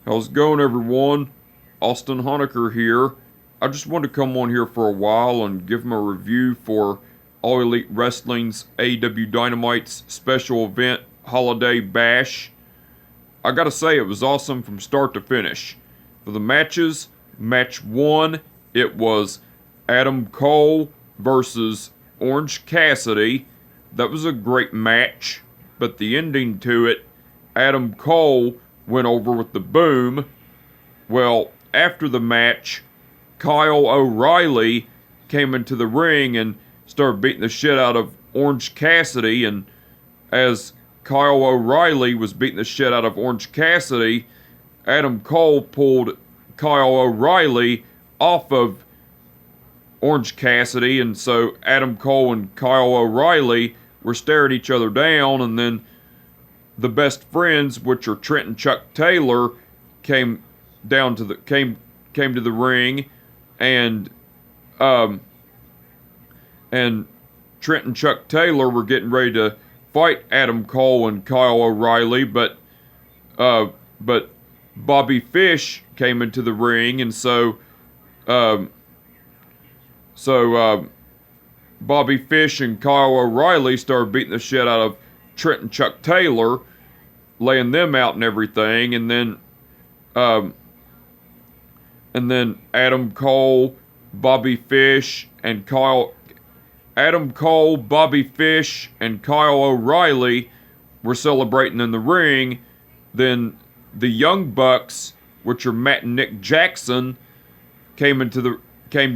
How's it going, everyone? Austin Honecker here. I just wanted to come on here for a while and give them a review for All Elite Wrestling's AEW Dynamite's special event, Holiday Bash. I gotta say, it was awesome from start to finish. For the matches, match 1, it was Adam Cole versus Orange Cassidy. That was a great match, but the ending to it, Adam Cole went over with the boom. Well, after the match, Kyle O'Reilly came into the ring and started beating the shit out of Orange Cassidy. And as Kyle O'Reilly was beating the shit out of Orange Cassidy, Adam Cole pulled Kyle O'Reilly off of Orange Cassidy. And so Adam Cole and Kyle O'Reilly were staring each other down. And then the best friends, which are Trent and Chuck Taylor, came to the ring, and Trent and Chuck Taylor were getting ready to fight Adam Cole and Kyle O'Reilly, but Bobby Fish came into the ring, and so Bobby Fish and Kyle O'Reilly started beating the shit out of Trent and Chuck Taylor, laying them out and everything, and then Adam Cole, Bobby Fish, and Kyle O'Reilly were celebrating in the ring. Then the Young Bucks, which are Matt and Nick Jackson, came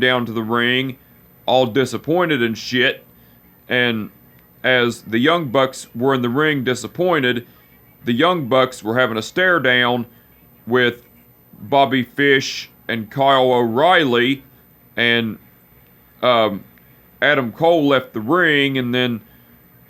down to the ring, all disappointed and shit. And as the Young Bucks were in the ring disappointed, the Young Bucks were having a stare down with Bobby Fish and Kyle O'Reilly, and Adam Cole left the ring, and then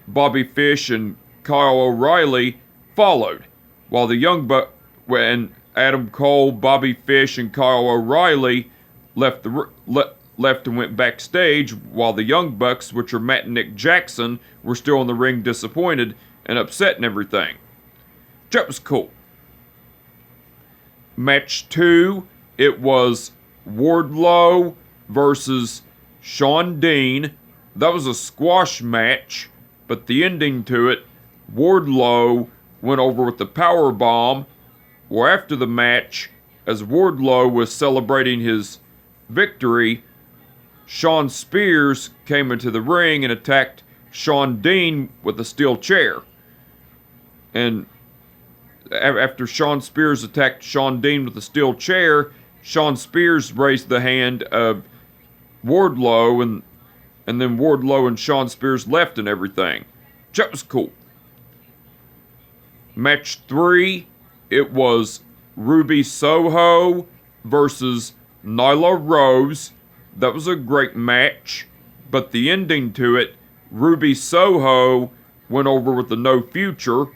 Bobby Fish and Kyle O'Reilly followed, while the Young Bucks, when Adam Cole, Bobby Fish, and Kyle O'Reilly left and went backstage, while the Young Bucks, which are Matt and Nick Jackson, were still in the ring disappointed and upset and everything. That was cool. Match 2, it was Wardlow versus Shawn Dean. That was a squash match, but the ending to it, Wardlow went over with the power bomb. Well, after the match, as Wardlow was celebrating his victory, Shawn Spears came into the ring and attacked Shawn Dean with a steel chair. And after Shawn Spears attacked Shawn Dean with a steel chair, Shawn Spears raised the hand of Wardlow, and then Wardlow and Shawn Spears left and everything. That was cool. Match 3, it was Ruby Soho versus Nyla Rose. That was a great match, but the ending to it, Ruby Soho went over with the no future.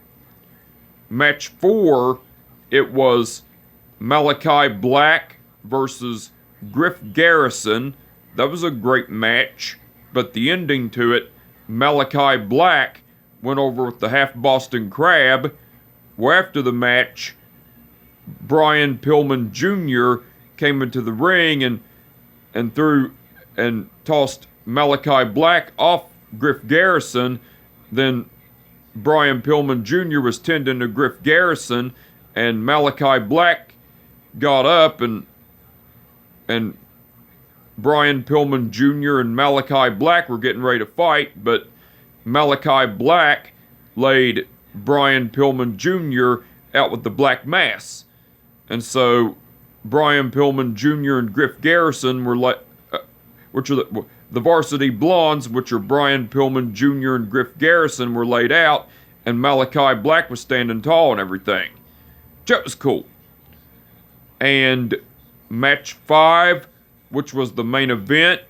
Match 4, it was Malachi Black versus Griff Garrison. That was a great match, but the ending to it, Malachi Black went over with the half Boston Crab. Well, after the match, Brian Pillman Jr. came into the ring and threw and tossed Malachi Black off Griff Garrison. Then Brian Pillman Jr. was tending to Griff Garrison, and Malachi Black got up, and Brian Pillman Jr. and Malachi Black were getting ready to fight, but Malachi Black laid Brian Pillman Jr. out with the Black Mass. And so Brian Pillman Jr. and Griff Garrison were which are the Varsity Blondes, which are Brian Pillman Jr. and Griff Garrison, were laid out, and Malachi Black was standing tall and everything. That was cool. And match 5, which was the main event,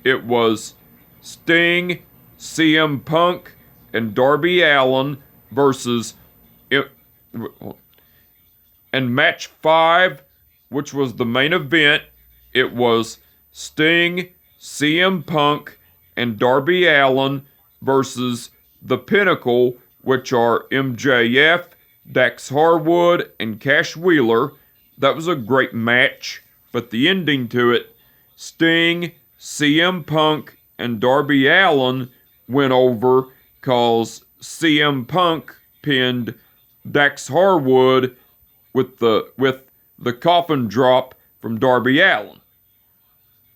it was Sting, CM Punk, and Darby Allin versus... And match 5, which was the main event, it was Sting, CM Punk, and Darby Allin versus The Pinnacle, which are MJF, Dax Harwood, and Cash Wheeler. that was a great match, but the ending to it, Sting, CM Punk, and Darby Allin went over cause CM Punk pinned Dax Harwood with the coffin drop from Darby Allin.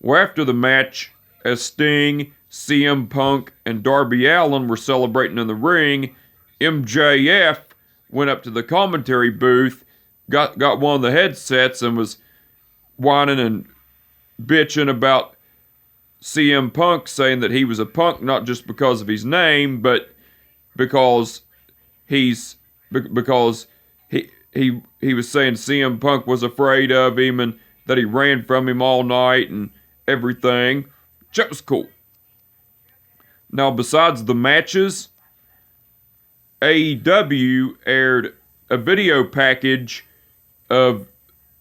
Well, after the match, as Sting, CM Punk, and Darby Allin were celebrating in the ring, MJF went up to the commentary booth, got one of the headsets, and was whining and bitching about CM Punk, saying that he was a punk not just because of his name, but because he was saying CM Punk was afraid of him and that he ran from him all night and everything. That was cool. Now, besides the matches, AEW aired a video package of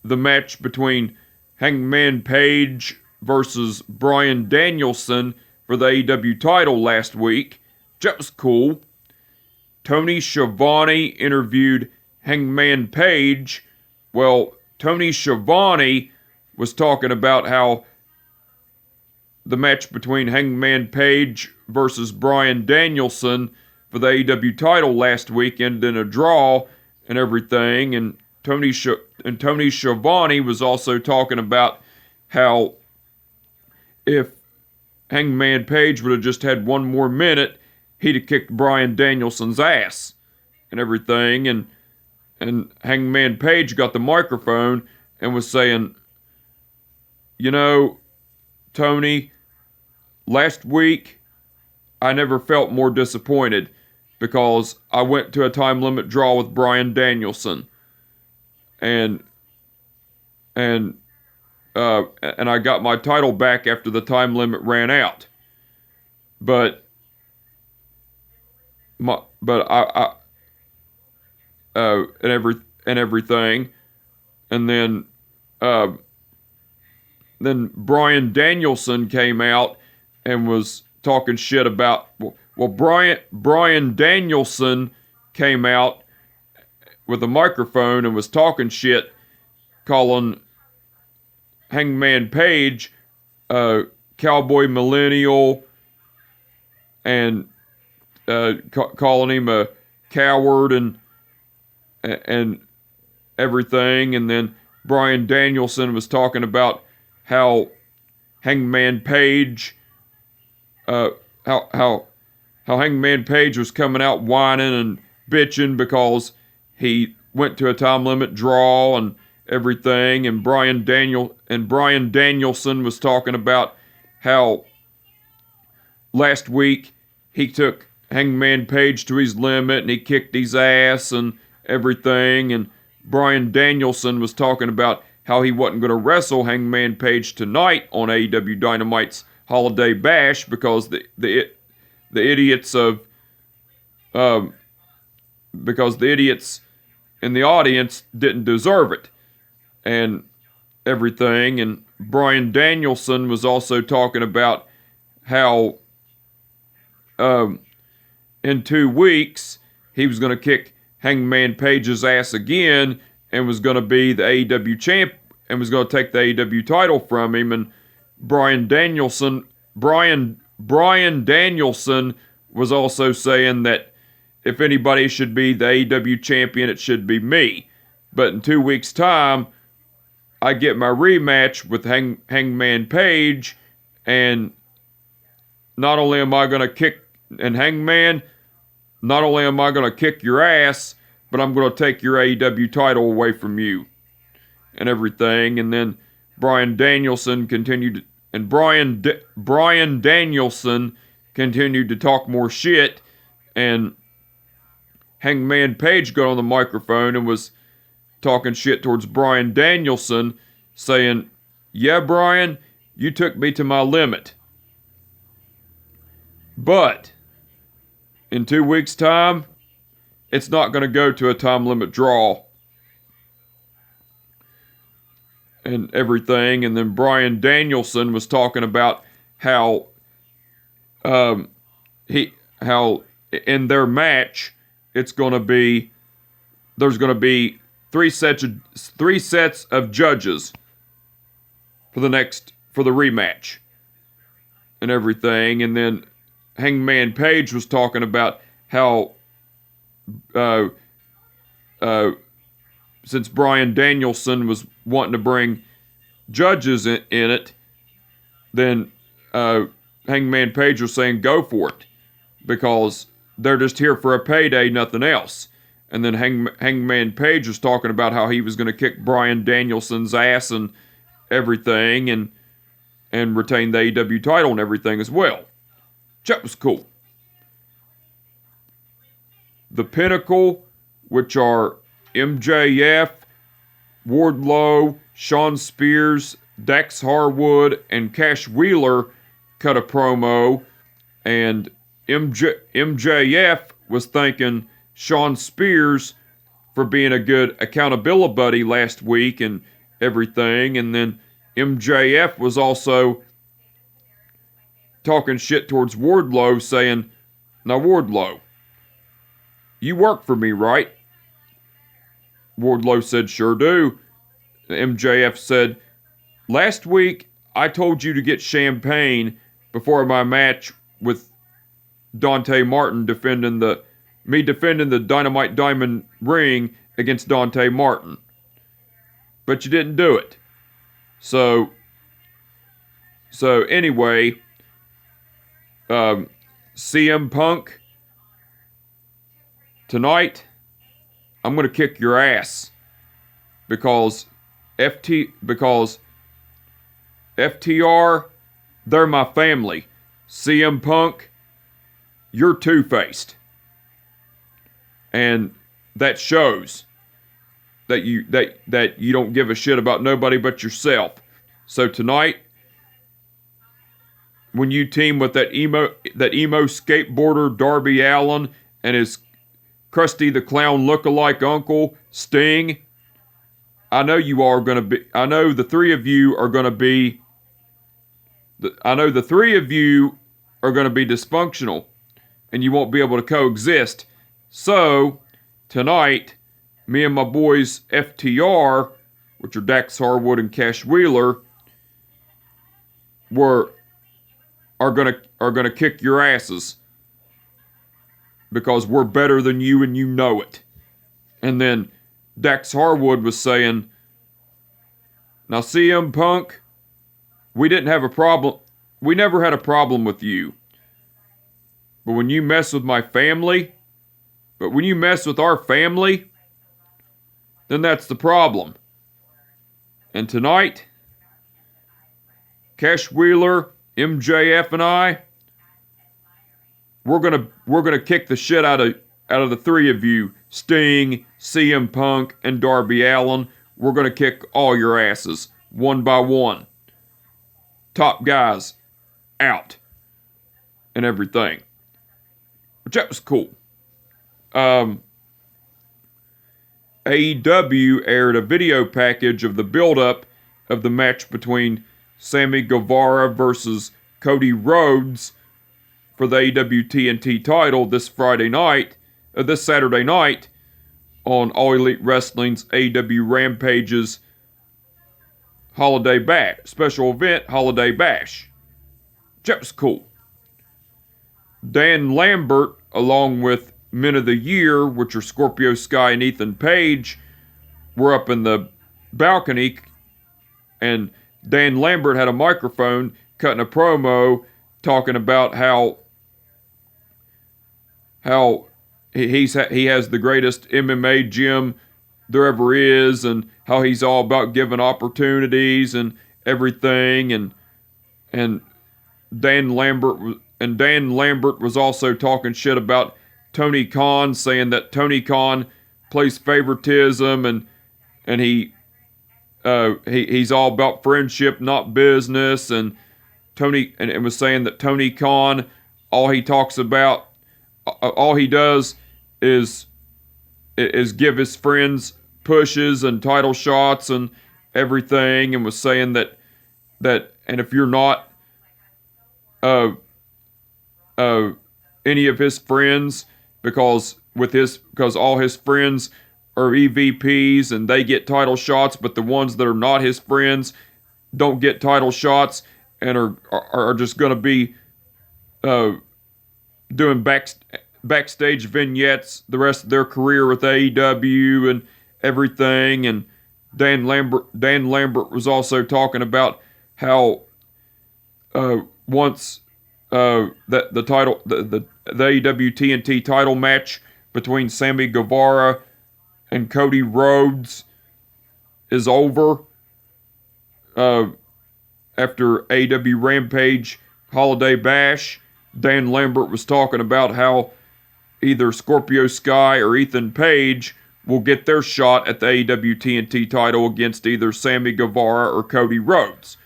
the match between Hangman Page versus Bryan Danielson for the AEW title last week. That was cool. Tony Schiavone interviewed Hangman Page. Well, Tony Schiavone was talking about how the match between Hangman Page versus Bryan Danielson for the AEW title last week ended in a draw and everything. And Tony Schiavone was also talking about how if Hangman Page would have just had one more minute, he'd have kicked Bryan Danielson's ass and everything. And Hangman Page got the microphone and was saying, you know, Tony, last week I never felt more disappointed because I went to a time limit draw with Bryan Danielson. And I got my title back after the time limit ran out. But I and everything, and then Bryan Danielson came out and was talking shit about. Well, Bryan Danielson came out with a microphone and was talking shit, calling Hangman Page cowboy millennial and calling him a coward and everything. And then Bryan Danielson was talking about how Hangman Page how Hangman Page was coming out whining and bitching because he went to a time limit draw and everything. And Bryan Danielson was talking about how last week he took Hangman Page to his limit and he kicked his ass and everything. And Bryan Danielson was talking about how he wasn't going to wrestle Hangman Page tonight on AEW Dynamite's Holiday Bash because the idiots in the audience didn't deserve it and everything. And Bryan Danielson was also talking about how in 2 weeks he was going to kick Hangman Page's ass again and was going to be the AEW champ and was going to take the AEW title from him. And Bryan Danielson was also saying that if anybody should be the AEW champion, it should be me. But in 2 weeks' time, I get my rematch with Hangman Page, and not only am I going to kick, and Hangman, not only am I going to kick your ass, but I'm going to take your AEW title away from you and everything. And then Bryan Danielson continued, and Bryan Danielson continued to talk more shit, and Hangman Page got on the microphone and was talking shit towards Bryan Danielson, saying, yeah, Bryan, you took me to my limit. But in 2 weeks' time, it's not going to go to a time limit draw and everything. And then Bryan Danielson was talking about how in their match, there's going to be three sets of judges for the rematch and everything. And then Hangman Page was talking about how since Bryan Danielson was wanting to bring judges in it, then Hangman Page was saying go for it because they're just here for a payday, nothing else. And then Hangman Page was talking about how he was going to kick Bryan Danielson's ass and everything and retain the AEW title and everything as well. That was cool. The Pinnacle, which are MJF, Wardlow, Shawn Spears, Dax Harwood, and Cash Wheeler cut a promo, and MJF was thanking Shawn Spears for being a good accountability buddy last week and everything, and then MJF was also talking shit towards Wardlow, saying, "Now Wardlow, you work for me, right?" Wardlow said, "Sure do." MJF said, "Last week I told you to get champagne before my match with Dante Martin defending the Dynamite Diamond ring against Dante Martin. But you didn't do it. So anyway, CM Punk, tonight, I'm going to kick your ass because FTR, they're my family. CM Punk, you're two-faced. And that shows that you don't give a shit about nobody but yourself. So tonight, when you team with that emo skateboarder Darby Allin and his Krusty the Clown lookalike uncle Sting, I know the three of you are going to be dysfunctional and you won't be able to coexist. So tonight, me and my boys FTR, which are Dax Harwood and Cash Wheeler, are gonna kick your asses because we're better than you and you know it. And then Dax Harwood was saying, "Now CM Punk, we didn't have a problem. We never had a problem with you. But when you mess with my family, when you mess with our family, then that's the problem. And tonight, Cash Wheeler, MJF, and I, we're gonna kick the shit out of the three of you, Sting, CM Punk, and Darby Allin. We're gonna kick all your asses, one by one. Top guys, out. And everything." Which that was cool. AEW aired a video package of the build-up of the match between Sammy Guevara versus Cody Rhodes for the AEW TNT title this Saturday night on All Elite Wrestling's AEW Rampage's Holiday Bash, special event Holiday Bash. That was cool. Dan Lambert, along with Men of the Year, which are Scorpio Sky and Ethan Page, were up in the balcony, and Dan Lambert had a microphone cutting a promo talking about how he has the greatest MMA gym there ever is, and how he's all about giving opportunities and everything, and Dan Lambert was also talking shit about Tony Khan, saying that Tony Khan plays favoritism and he's all about friendship, not business, and was saying that Tony Khan, all he does is give his friends pushes and title shots and everything, and was saying that and if you're not any of his friends, because all his friends are EVPs and they get title shots, but the ones that are not his friends don't get title shots and are just going to be doing backstage vignettes the rest of their career with AEW and everything. And Dan Lambert was also talking about how once the AEW TNT title match between Sammy Guevara and Cody Rhodes is over after AEW Rampage Holiday Bash. Dan Lambert was talking about how either Scorpio Sky or Ethan Page will get their shot at the AEW TNT title against either Sammy Guevara or Cody Rhodes.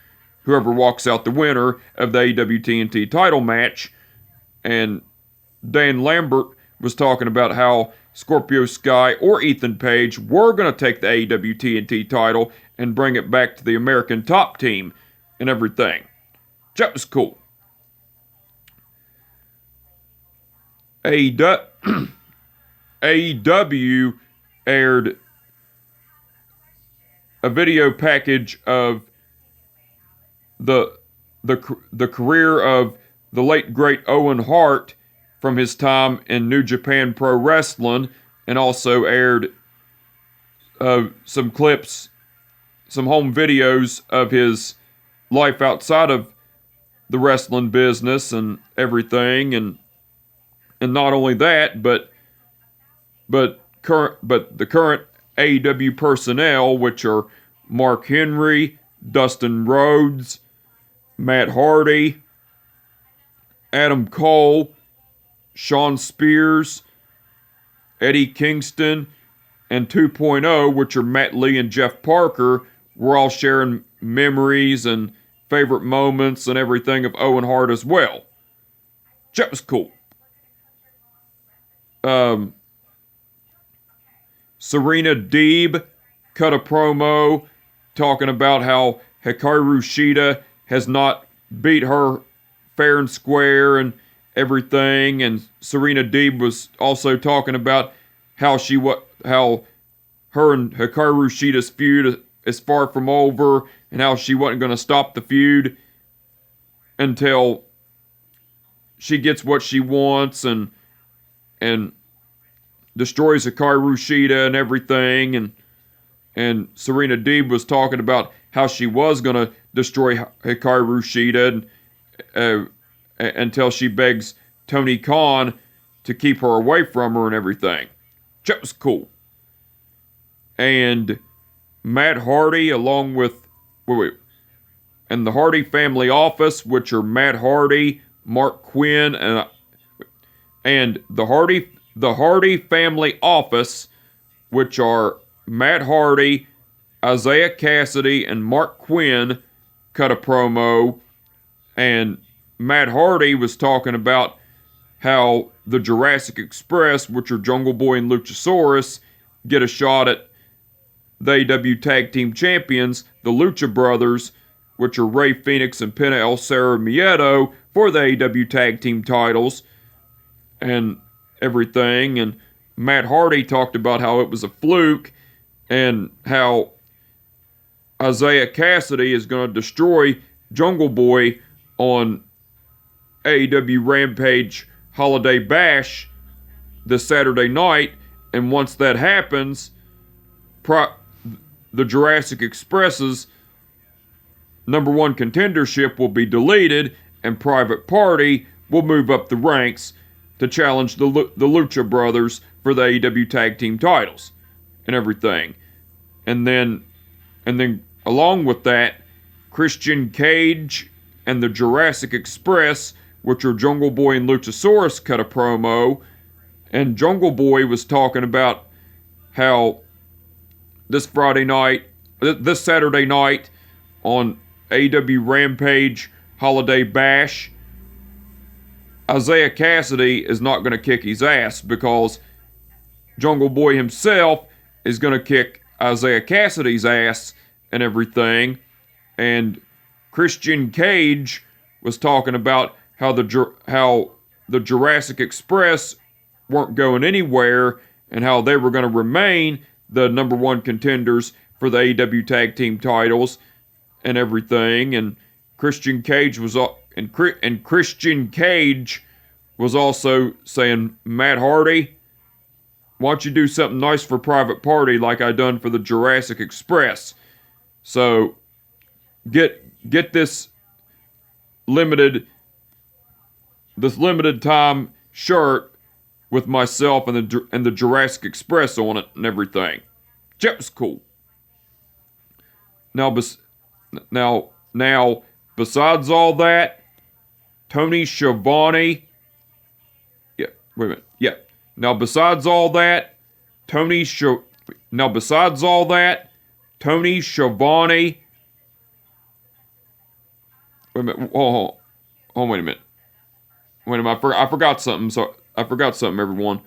Whoever walks out the winner of the AEW TNT title match. And Dan Lambert was talking about how Scorpio Sky or Ethan Page were going to take the AEW TNT title and bring it back to the American Top Team and everything. That was cool. AEW aired a video package of the career of the late great Owen Hart from his time in New Japan Pro Wrestling, and also aired some clips, some home videos of his life outside of the wrestling business and everything. And not only that, but the current AEW personnel, which are Mark Henry, Dustin Rhodes, Matt Hardy, Adam Cole, Shawn Spears, Eddie Kingston, and 2.0, which are Matt Lee and Jeff Parker, were all sharing memories and favorite moments and everything of Owen Hart as well. That was cool. Serena Deeb cut a promo talking about how Hikaru Shida has not beat her fair and square and everything. And Serena Deeb was also talking about how her and Hikaru Shida's feud is far from over, and how she wasn't going to stop the feud until she gets what she wants and destroys Hikaru Shida and everything. And Serena Deeb was talking about how she was going to destroy Hikaru Shida until she begs Tony Khan to keep her away from her and everything. That was cool. And Matt Hardy, along with and the Hardy family office, which are Matt Hardy, Mark Quinn, and the Hardy family office, which are Matt Hardy, Isaiah Cassidy, and Mark Quinn, cut a promo. And Matt Hardy was talking about how the Jurassic Express, which are Jungle Boy and Luchasaurus, get a shot at the AEW Tag Team Champions, the Lucha Brothers, which are Rey Fenix and Penta El Zero Miedo, for the AEW Tag Team titles and everything. And Matt Hardy talked about how it was a fluke and how Isaiah Cassidy is going to destroy Jungle Boy on AEW Rampage Holiday Bash this Saturday night. And once that happens, the Jurassic Express's #1 contendership will be deleted, and Private Party will move up the ranks to challenge the Lucha Brothers for the AEW Tag Team titles and everything. And then along with that, Christian Cage and the Jurassic Express, which are Jungle Boy and Luchasaurus, cut a promo. And Jungle Boy was talking about how this Saturday night on AEW Rampage Holiday Bash, Isaiah Cassidy is not going to kick his ass, because Jungle Boy himself is going to kick Isaiah Cassidy's ass and everything. And Christian Cage was talking about how the Jurassic Express weren't going anywhere and how they were going to remain the number one contenders for the AEW tag team titles and everything. And Christian Cage was Christian Cage was also saying, Matt Hardy, why don't you do something nice for Private Party like I done for the Jurassic Express? So get this limited time shirt with myself and the Jurassic Express on it and everything. That was cool. Now besides all that, Tony Schiavone. Yeah, wait a minute. Yeah. Now besides all that, Tony Schiavone. Wait a minute. Oh, wait a minute. Wait a minute. I forgot something. So I forgot something, everyone.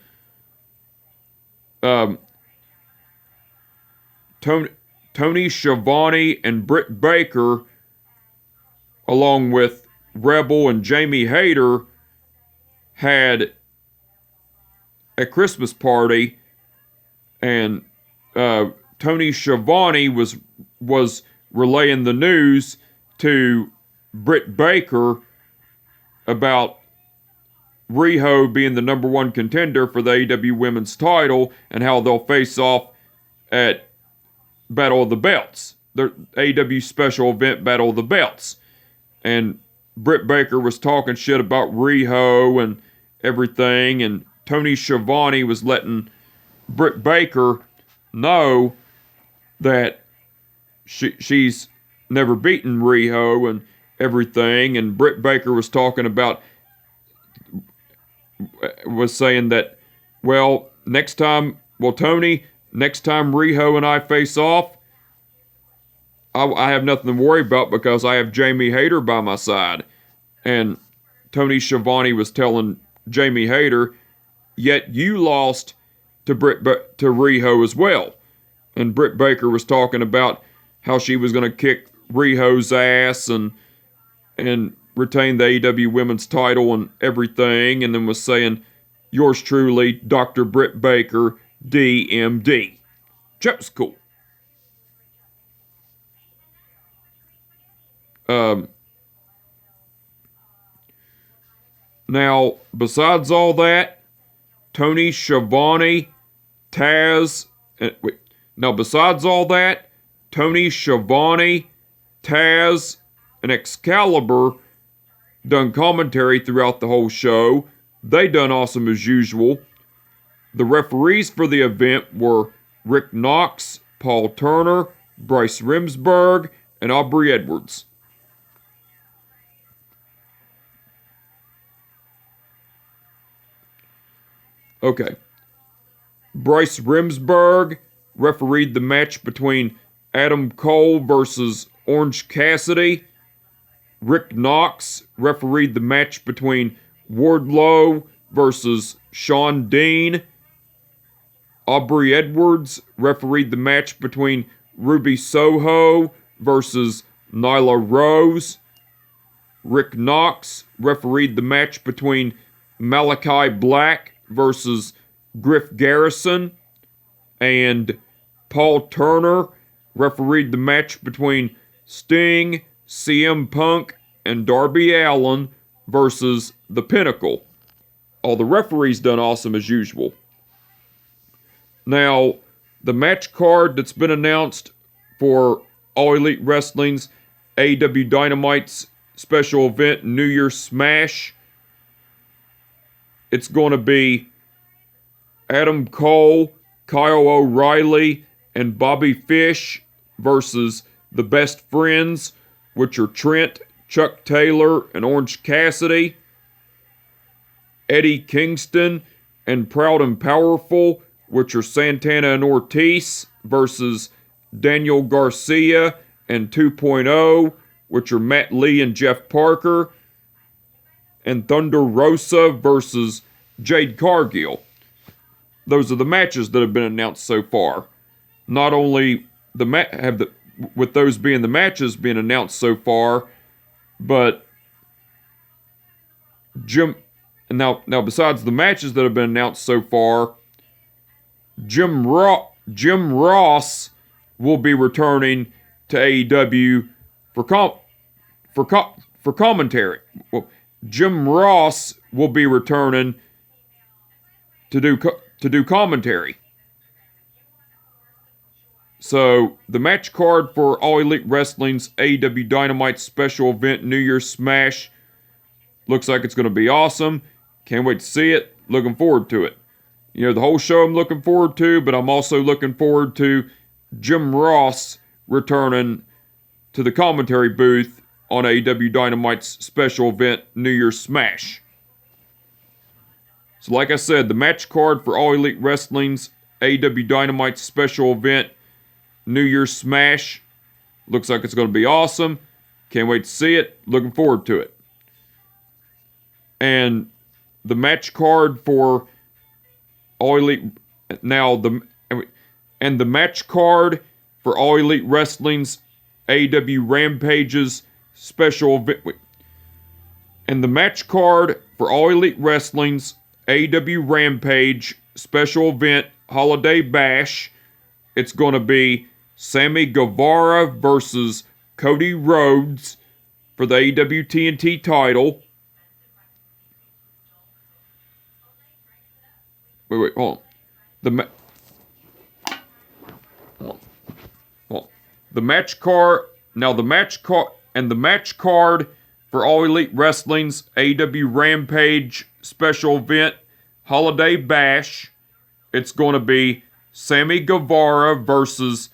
Tony Schiavone and Britt Baker, along with Rebel and Jamie Hayter, had a Christmas party, and Tony Schiavone was relaying the news to Britt Baker about Riho being the number one contender for the AEW Women's title and how they'll face off at Battle of the Belts, the AEW special event Battle of the Belts. And Britt Baker was talking shit about Riho and everything, and Tony Schiavone was letting Britt Baker know that she's never beaten Riho and everything, and Britt Baker was saying that, Tony, next time Riho and I face off, I have nothing to worry about because I have Jamie Hayter by my side. And Tony Schiavone was telling Jamie Hayter, yet you lost to Riho as well. And Britt Baker was talking about how she was going to kick Riho's ass and retain the AEW Women's title and everything, and then was saying, yours truly, Dr. Britt Baker, DMD. That was cool. Now, besides all that, Tony Schiavone, Taz, and Excalibur done commentary throughout the whole show. They done awesome as usual. The referees for the event were Rick Knox, Paul Turner, Bryce Remsburg, and Aubrey Edwards. Okay. Bryce Remsburg refereed the match between Adam Cole versus Orange Cassidy. Rick Knox refereed the match between Wardlow versus Sean Dean. Aubrey Edwards refereed the match between Ruby Soho versus Nyla Rose. Rick Knox refereed the match between Malachi Black versus Griff Garrison. And Paul Turner refereed the match between Sting, CM Punk, and Darby Allin versus The Pinnacle. All the referees done awesome as usual. Now, the match card that's been announced for All Elite Wrestling's AEW Dynamite's special event, New Year's Smash, it's going to be Adam Cole, Kyle O'Reilly, and Bobby Fish versus the Best Friends, which are Trent, Chuck Taylor, and Orange Cassidy. Eddie Kingston and Proud and Powerful, which are Santana and Ortiz, versus Daniel Garcia and 2.0, which are Matt Lee and Jeff Parker. And Thunder Rosa versus Jade Cargill. Those are the matches that have been announced so far. Not only with those being the matches being announced so far, but now besides the matches that have been announced so far, Jim Jim Ross will be returning to AEW for commentary. Well, Jim Ross will be returning to do commentary. So, the match card for All Elite Wrestling's AEW Dynamite special event New Year's Smash looks like it's going to be awesome. Can't wait to see it. Looking forward to it. You know, the whole show I'm looking forward to, but I'm also looking forward to Jim Ross returning to the commentary booth on AEW Dynamite's special event New Year's Smash. So like I said, the match card for All Elite Wrestling's AEW Dynamite's special event New Year's Smash looks like it's going to be awesome. Can't wait to see it. Looking forward to it. And the match card for All Elite the match card for All Elite Wrestling's AEW Rampage's special event. And the match card for All Elite Wrestling's AEW Rampage special event Holiday Bash, it's going to be Sammy Guevara versus Cody Rhodes for the AEW TNT title. Wait, hold on. The match card for All Elite Wrestling's AEW Rampage special event Holiday Bash, it's going to be Sammy Guevara versus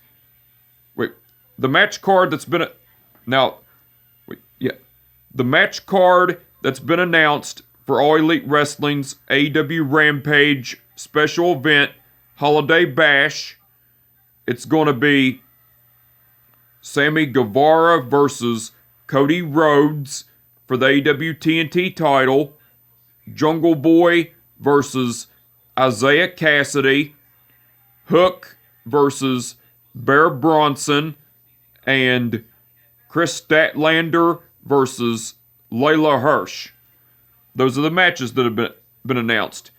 the match card that's been the match card that's been announced for All Elite Wrestling's AEW Rampage special event Holiday Bash, it's going to be Sammy Guevara versus Cody Rhodes for the AEW TNT title, Jungle Boy versus Isaiah Cassidy, Hook versus Bear Bronson, and Chris Statlander versus Layla Hirsch. Those are the matches that have been announced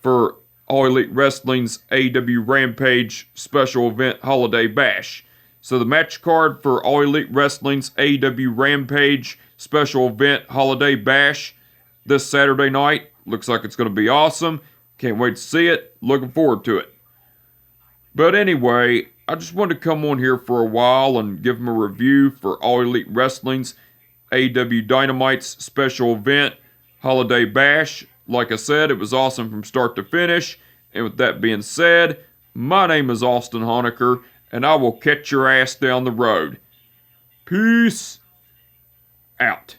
for All Elite Wrestling's AEW Rampage special event Holiday Bash. So the match card for All Elite Wrestling's AEW Rampage special event Holiday Bash this Saturday night looks like it's going to be awesome. Can't wait to see it. Looking forward to it. But anyway, I just wanted to come on here for a while and give them a review for All Elite Wrestling's AEW Dynamite's special event Holiday Bash. Like I said, it was awesome from start to finish. And with that being said, my name is Austin Honecker, and I will catch your ass down the road. Peace out.